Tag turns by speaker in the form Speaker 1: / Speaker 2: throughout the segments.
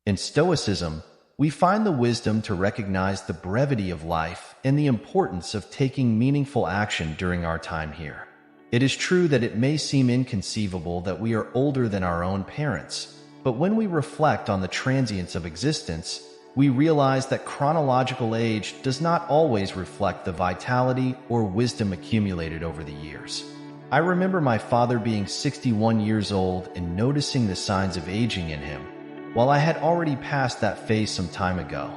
Speaker 1: In Stoicism, we find the wisdom to recognize the brevity of life and the importance of taking meaningful action during our time here. It is true that it may seem inconceivable that we are older than our own parents, but when we reflect on the transience of existence, we realize that chronological age does not always reflect the vitality or wisdom accumulated over the years. I remember my father being 61 years old and noticing the signs of aging in him, while I had already passed that phase some time ago.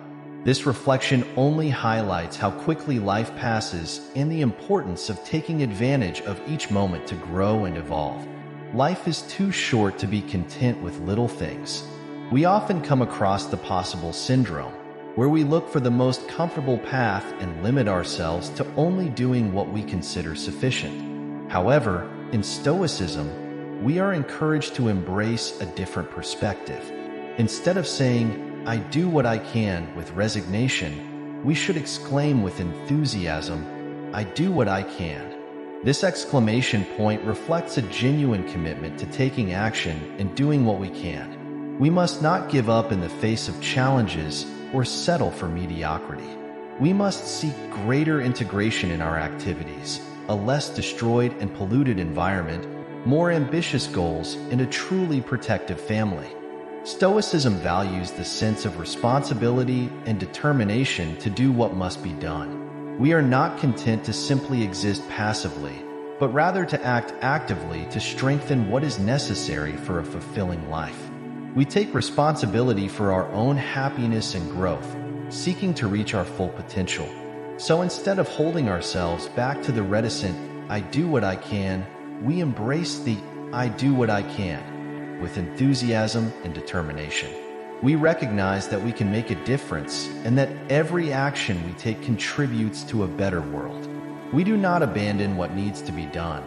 Speaker 1: This reflection only highlights how quickly life passes and the importance of taking advantage of each moment to grow and evolve. Life is too short to be content with little things. We often come across the possible syndrome, where we look for the most comfortable path and limit ourselves to only doing what we consider sufficient. However, in Stoicism, we are encouraged to embrace a different perspective. Instead of saying, "I do what I can" with resignation, we should exclaim with enthusiasm, "I do what I can." This exclamation point reflects a genuine commitment to taking action and doing what we can. We must not give up in the face of challenges or settle for mediocrity. We must seek greater integration in our activities, a less destroyed and polluted environment, more ambitious goals, and a truly protective family. Stoicism values the sense of responsibility and determination to do what must be done. We are not content to simply exist passively, but rather to act actively to strengthen what is necessary for a fulfilling life. We take responsibility for our own happiness and growth, seeking to reach our full potential. So instead of holding ourselves back to the reticent, "I do what I can," we embrace the "I do what I can" with enthusiasm and determination. We recognize that we can make a difference and that every action we take contributes to a better world. We do not abandon what needs to be done,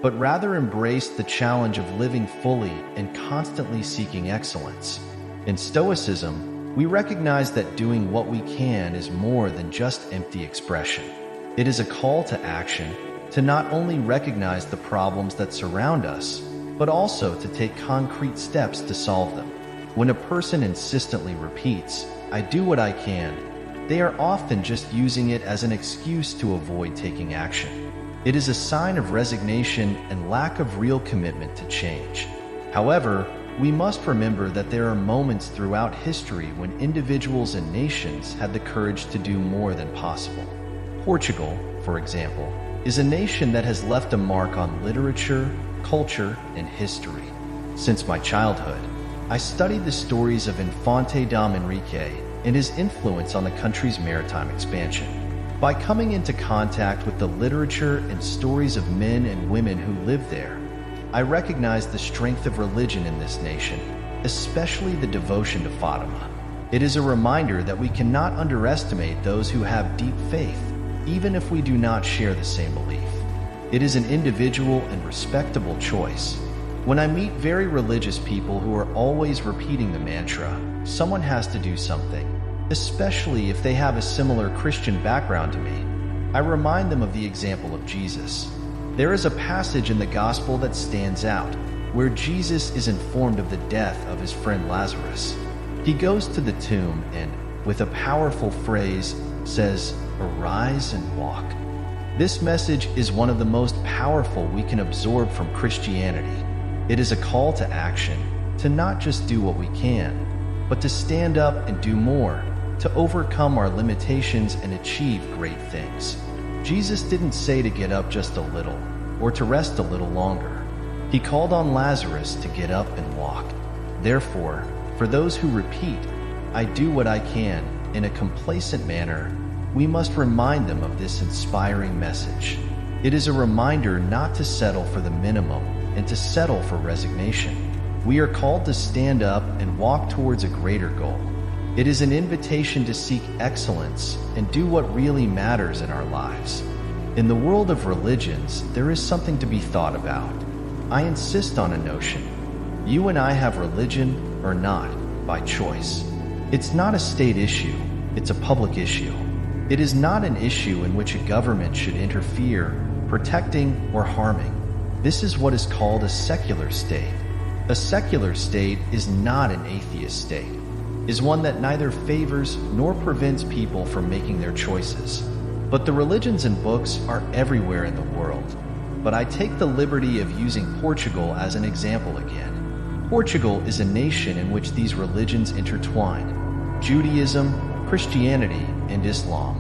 Speaker 1: but rather embrace the challenge of living fully and constantly seeking excellence. In Stoicism, we recognize that doing what we can is more than just empty expression. It is a call to action to not only recognize the problems that surround us, but also to take concrete steps to solve them. When a person insistently repeats, "I do what I can," they are often just using it as an excuse to avoid taking action. It is a sign of resignation and lack of real commitment to change. However, we must remember that there are moments throughout history when individuals and nations had the courage to do more than possible. Portugal, for example, is a nation that has left a mark on literature, culture, and history. Since my childhood, I studied the stories of Infante Dom Henrique and his influence on the country's maritime expansion. By coming into contact with the literature and stories of men and women who lived there, I recognized the strength of religion in this nation, especially the devotion to Fatima. It is a reminder that we cannot underestimate those who have deep faith, even if we do not share the same belief. It is an individual and respectable choice. When I meet very religious people who are always repeating the mantra, "Someone has to do something," especially if they have a similar Christian background to me, I remind them of the example of Jesus. There is a passage in the Gospel that stands out, where Jesus is informed of the death of his friend Lazarus. He goes to the tomb and, with a powerful phrase, says, "Arise and walk." This message is one of the most powerful we can absorb from Christianity. It is a call to action, to not just do what we can, but to stand up and do more, to overcome our limitations and achieve great things. Jesus didn't say to get up just a little, or to rest a little longer. He called on Lazarus to get up and walk. Therefore, for those who repeat, "I do what I can," in a complacent manner, we must remind them of this inspiring message. It is a reminder not to settle for the minimum and to settle for resignation. We are called to stand up and walk towards a greater goal. It is an invitation to seek excellence and do what really matters in our lives. In the world of religions, there is something to be thought about. I insist on a notion. You and I have religion or not, by choice. It's not a state issue, it's a public issue. It is not an issue in which a government should interfere, protecting or harming. This is what is called a secular state. A secular state is not an atheist state. is one that neither favors nor prevents people from making their choices. But the religions and books are everywhere in the world. But I take the liberty of using Portugal as an example again. Portugal is a nation in which these religions intertwine: Judaism, Christianity, and Islam.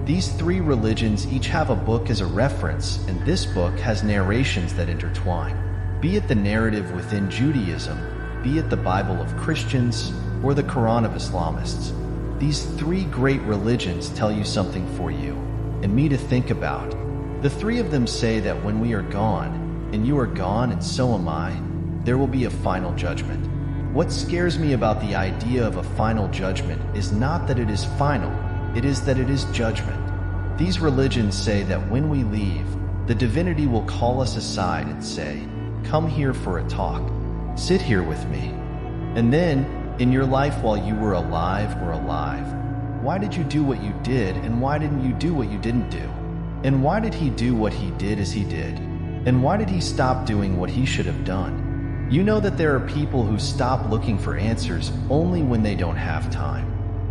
Speaker 1: These three religions each have a book as a reference, and this book has narrations that intertwine. Be it the narrative within Judaism, be it the Bible of Christians, or the Quran of Islamists. These three great religions tell you something for you and me to think about. The three of them say that when we are gone, and you are gone and so am I, there will be a final judgment. What scares me about the idea of a final judgment is not that it is final, it is that it is judgment. These religions say that when we leave, the divinity will call us aside and say, "Come here for a talk. Sit here with me." And then, in your life while you were alive, why did you do what you did, and why didn't you do what you didn't do? And why did he do what he did as he did? And why did he stop doing what he should have done? You know that there are people who stop looking for answers only when they don't have time.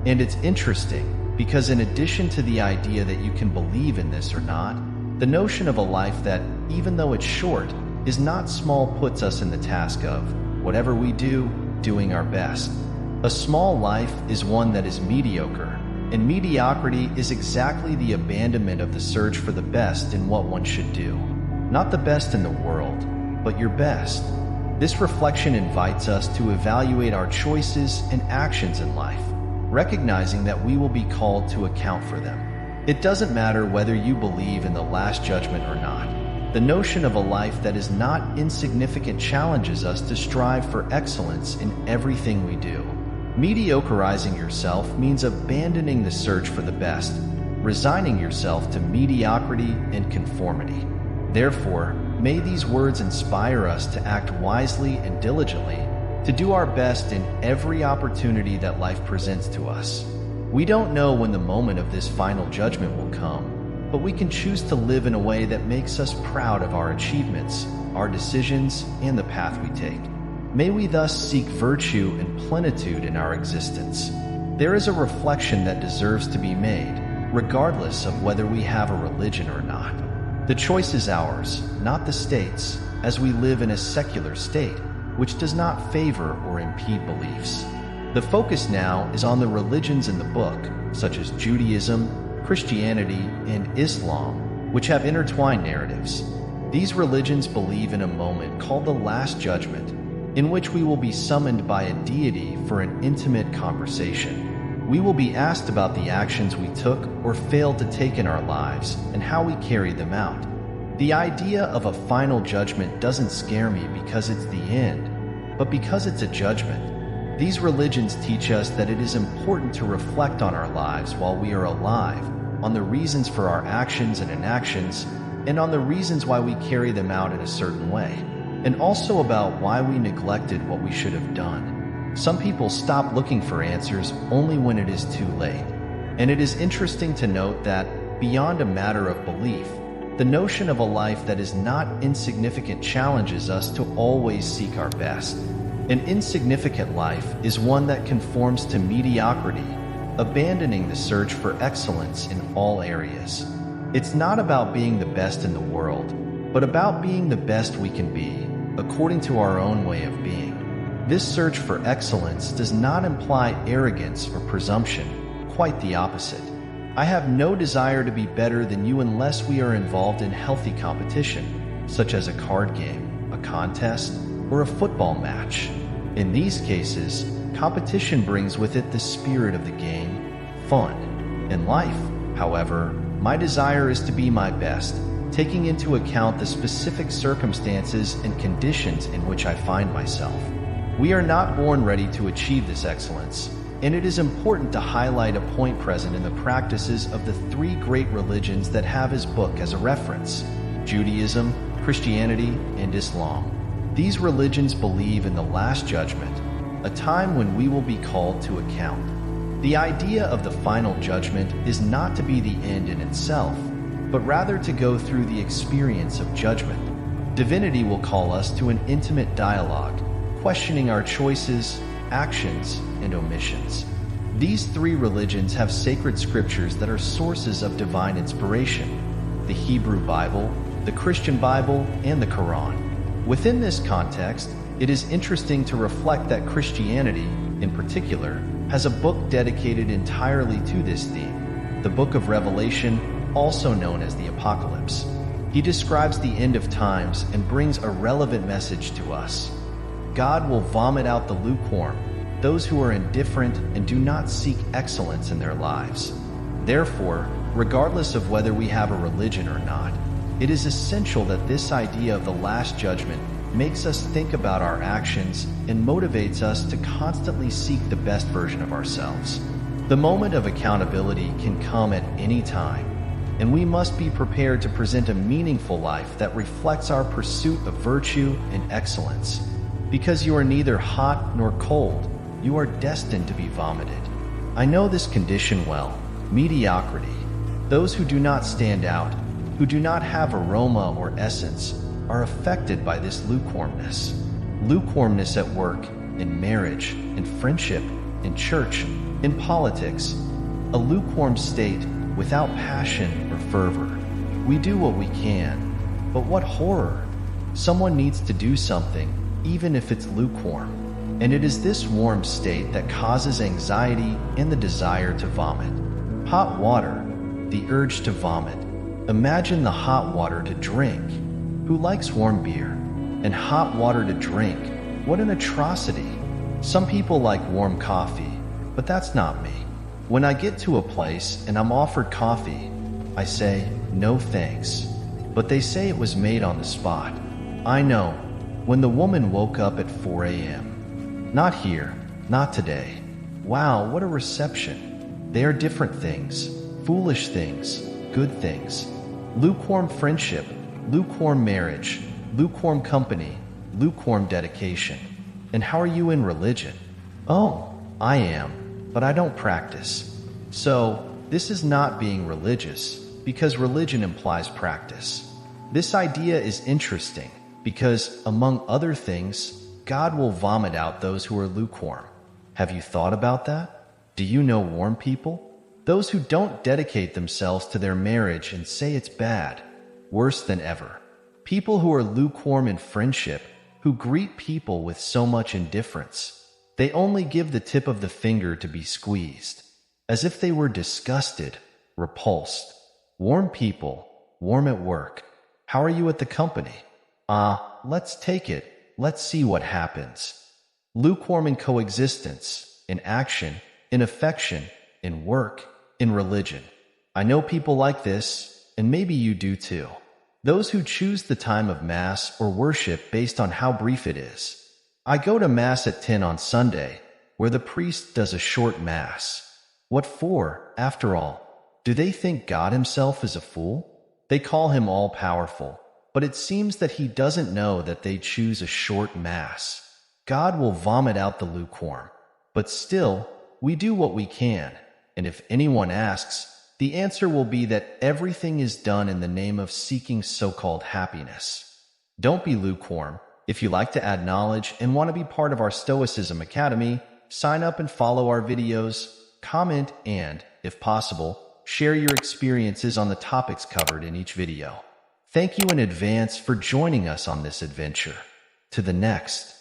Speaker 1: And it's interesting, because in addition to the idea that you can believe in this or not, the notion of a life that, even though it's short, is not small puts us in the task of, whatever we do, doing our best. A small life is one that is mediocre, and mediocrity is exactly the abandonment of the search for the best in what one should do. Not the best in the world, but your best. This reflection invites us to evaluate our choices and actions in life, recognizing that we will be called to account for them. It doesn't matter whether you believe in the Last Judgment or not. The notion of a life that is not insignificant challenges us to strive for excellence in everything we do. Mediocrizing yourself means abandoning the search for the best, resigning yourself to mediocrity and conformity. Therefore, may these words inspire us to act wisely and diligently, to do our best in every opportunity that life presents to us. We don't know when the moment of this final judgment will come, but we can choose to live in a way that makes us proud of our achievements, our decisions, and the path we take. May we thus seek virtue and plenitude in our existence. There is a reflection that deserves to be made, regardless of whether we have a religion or not. The choice is ours, not the state's, as we live in a secular state, which does not favor or impede beliefs. The focus now is on the religions in the book, such as Judaism, Christianity, and Islam, which have intertwined narratives. These religions believe in a moment called the Last Judgment, in which we will be summoned by a deity for an intimate conversation. We will be asked about the actions we took or failed to take in our lives and how we carried them out. The idea of a final judgment doesn't scare me because it's the end, but because it's a judgment. These religions teach us that it is important to reflect on our lives while we are alive, on the reasons for our actions and inactions, and on the reasons why we carry them out in a certain way, and also about why we neglected what we should have done. Some people stop looking for answers only when it is too late. And it is interesting to note that, beyond a matter of belief, the notion of a life that is not insignificant challenges us to always seek our best. An insignificant life is one that conforms to mediocrity, abandoning the search for excellence in all areas. It's not about being the best in the world, but about being the best we can be, according to our own way of being. This search for excellence does not imply arrogance or presumption, quite the opposite. I have no desire to be better than you unless we are involved in healthy competition, such as a card game, a contest, or a football match. In these cases, competition brings with it the spirit of the game, fun. In life, however, my desire is to be my best, taking into account the specific circumstances and conditions in which I find myself. We are not born ready to achieve this excellence, and it is important to highlight a point present in the practices of the three great religions that have his book as a reference: Judaism, Christianity, and Islam. These religions believe in the Last Judgment, a time when we will be called to account. The idea of the final judgment is not to be the end in itself, but rather to go through the experience of judgment. Divinity will call us to an intimate dialogue, questioning our choices, actions, and omissions. These three religions have sacred scriptures that are sources of divine inspiration: the Hebrew Bible, the Christian Bible, and the Quran. Within this context, it is interesting to reflect that Christianity, in particular, has a book dedicated entirely to this theme, the Book of Revelation, also known as the Apocalypse. He describes the end of times and brings a relevant message to us. God will vomit out the lukewarm, those who are indifferent and do not seek excellence in their lives. Therefore, regardless of whether we have a religion or not, it is essential that this idea of the Last Judgment makes us think about our actions and motivates us to constantly seek the best version of ourselves. The moment of accountability can come at any time, and we must be prepared to present a meaningful life that reflects our pursuit of virtue and excellence. Because you are neither hot nor cold, you are destined to be vomited. I know this condition well: mediocrity. Those who do not stand out, who do not have aroma or essence, are affected by this lukewarmness. Lukewarmness at work, in marriage, in friendship, in church, in politics. A lukewarm state without passion or fervor. We do what we can, but what horror! Someone needs to do something, even if it's lukewarm. And it is this warm state that causes anxiety and the desire to vomit. Hot water, the urge to vomit. Imagine the hot water to drink. Who likes warm beer? And hot water to drink? What an atrocity! Some people like warm coffee, but that's not me. When I get to a place and I'm offered coffee, I say, no thanks. But they say it was made on the spot. I know, when the woman woke up at 4 a.m. Not here, not today. Wow, what a reception. They are different things, foolish things, good things. Lukewarm friendship, lukewarm marriage, lukewarm company, lukewarm dedication. And how are you in religion? Oh, I am, but I don't practice. So, this is not being religious, because religion implies practice. This idea is interesting, because, among other things, God will vomit out those who are lukewarm. Have you thought about that? Do you know warm people? Those who don't dedicate themselves to their marriage and say it's bad. Worse than ever. People who are lukewarm in friendship, who greet people with so much indifference. They only give the tip of the finger to be squeezed, as if they were disgusted, repulsed. Warm people, warm at work. How are you at the company? Let's take it. Let's see what happens. Lukewarm in coexistence, in action, in affection, in work, in religion. I know people like this, and maybe you do too. Those who choose the time of Mass or worship based on how brief it is. I go to Mass at 10 on Sunday, where the priest does a short Mass. What for, after all? Do they think God himself is a fool? They call him all-powerful, but it seems that he doesn't know that they choose a short Mass. God will vomit out the lukewarm, but still, we do what we can, and if anyone asks, the answer will be that everything is done in the name of seeking so-called happiness. Don't be lukewarm. If you like to add knowledge and want to be part of our Stoicism Academy, sign up and follow our videos, comment, and, if possible, share your experiences on the topics covered in each video. Thank you in advance for joining us on this adventure. To the next.